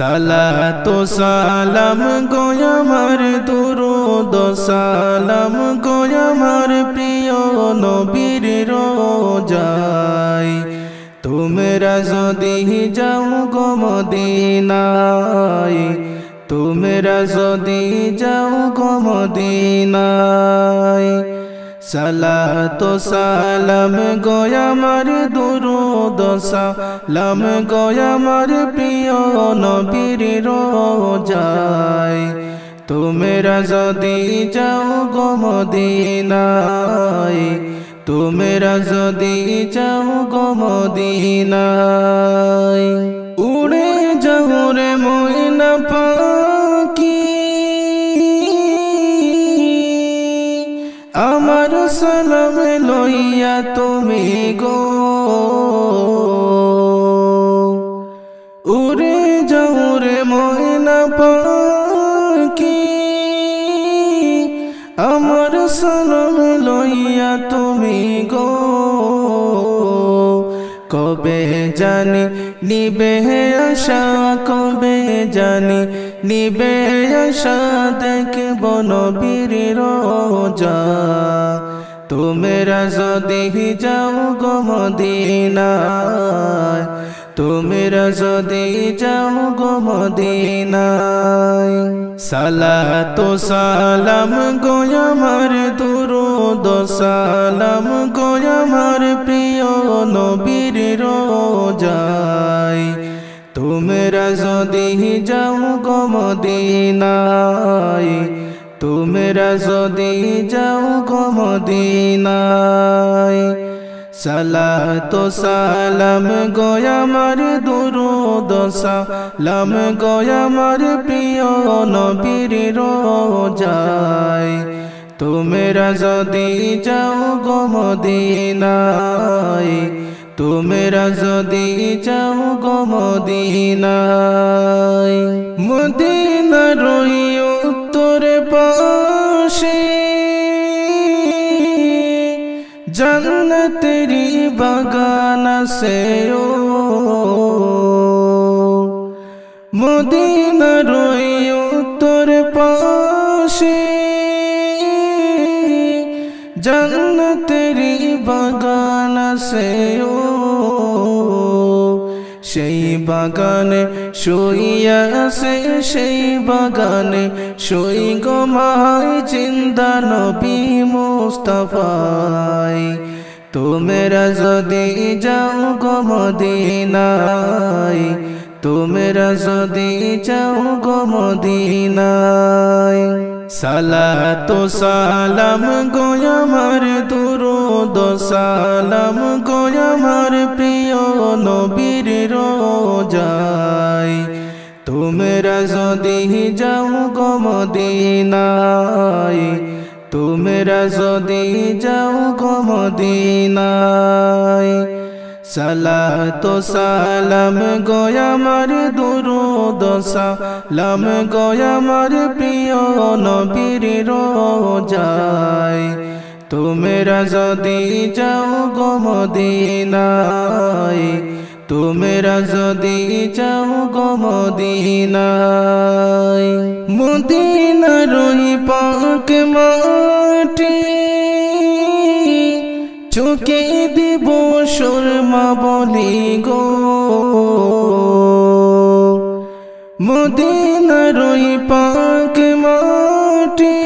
সালাতু সালাম গো আমার দুরূদ সালাম গো আমার প্রিয় নবীর রোজায় তোমরা যদি যাও গো মদিনায় তোমরা যদি যাও গো মদিনায় সালাতু সালাম গো আমার দুরূদ সালাম গো আমার প্রিয় নবীর রোজায় তোমরা যদি যাও গো মদিনায় তোমরা যদি যাও গো মদিনায় উড়ে যাও রে ময়না পাখি আমার সালাম লইয়া তুমি গো উড়ে যাও রে ময়না পাখি আমার সালাম লইয়া তুমি গো কবে জানি নিবে আশা কবে জানি নিবে আশা দেখব নবীর রোজা তোমরা যদি যাও গো মদিনায় তোমরা যদি যাও গো মদিনায় সালাতু সালাম গো আমার দুরূদ সালাম গো আমার প্রিয় নবীর রোজায় তোমরা যদি যাও গো মদিনায় তোমরা যদি যাও গো মদিনায় সালাতু সালাম গো আমার দুরূদ সালাম গো আমার প্রিয় নবীর রোজায় তোমরা যদি যাও গো মদিনায় তোমরা যদি যাও গো মদিনায় মদিনার ওই উত্তর পাশে জান্নাতেরি বাগান আছে ও মদিনার ওই উত্তর পাশে জান্নাতেরি বাগান আছে ও সেই বাগানে শুইয়া আছে সেই বাগানে শুই গো মাই জিন্দা নবী মুস্তাফায় তোমরা যদি যাও গো মদিনায় তোমরা যদি যাও গো মদিনায় সালাতু সালাম গো আমার দুরূদ সালাম গো আমার প্রিয় নবীর রোজায় তোমরা যদি যাও গো মদিনায় তোমরা যদি যাও গো মদিনায় সালাতু সালাম গো আমার দুরূদ সালাম গো আমার প্রিয় নবীর রোজায় তোমরা যদি যাও গো মদিনায় তোমরা যদি যাও গো মদিনায় মদিনার ওই পাক মাটি চোখে দিব সুরমা বলি গো মদিনার ওই পাক মাটি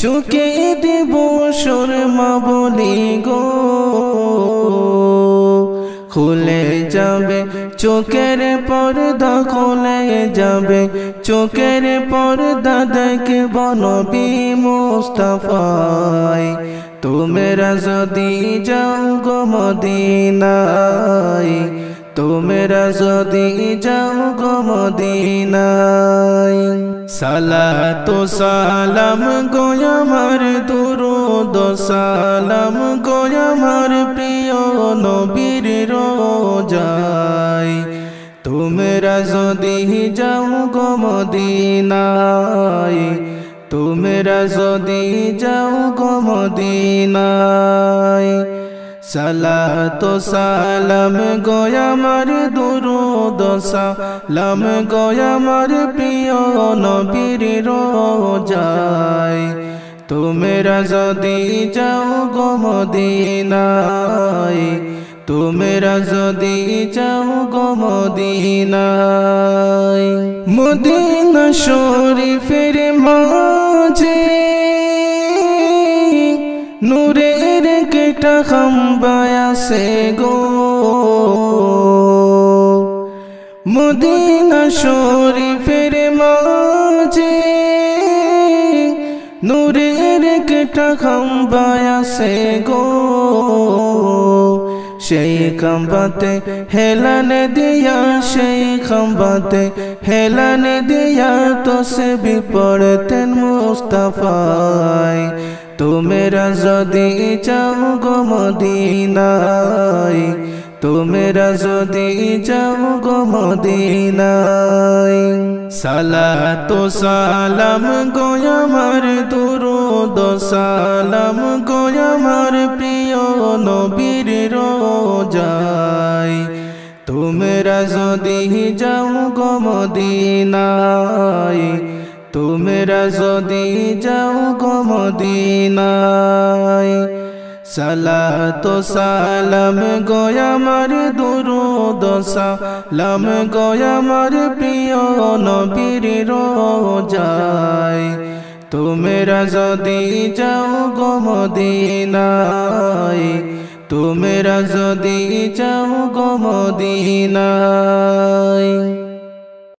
চোখে দিব সুরমা বলি গো খুলে যাবে চোখের পর্দা খুলে যাবে চোখের পর্দা দেখব নবী মুস্তাফায় তোমরা যদি যাও গো মদিনায় তোমরা যদি যাও গো মদিনায় সালাতু সালাম গো আমার দুরূদ সালাম গো আমার প্রিয় নবীর রোজায় তোমরা যদি যাও গো মদিনায় তোমরা যদি যাও গো মদিনায় সালাতু সালাম গো আমার দুরূদ সালাম গো আমার প্রিয় নবীর রোজায় তোমরা যদি যাও গো মদিনায় তোমরা যদি যাও গো মদিনায় মদিনা শরীফের মাঝে নূরের একটা খাম্বা আছে গো মদিনা শরীফের মাঝে নূরের একটা খাম্বা আছে গো সেই খাম্বাতে হেলান দিয়া সেই খাম্বাতে হেলান দিয়া তসবিহ পড়তেন মুস্তাফায় তোমরা যদি যাও গো মদিনায় তোমরা যদি যাও গো মদিনায় সালাত ও সালাম গো আমার দুরূদ ও সালাম গো আমার প্রিয় নবীর রোজায় তোমরা যদি যাও গো মদিনায় তোমরা যদি যাও গো মদিনায় সালাত ও সালাম গো আমার দুরূদ ও সালাম গো আমার প্রিয় নবীর রোজায় তোমরা যদি যাও গো মদিনায় তোমরা যদি যাও গো মদিনায়।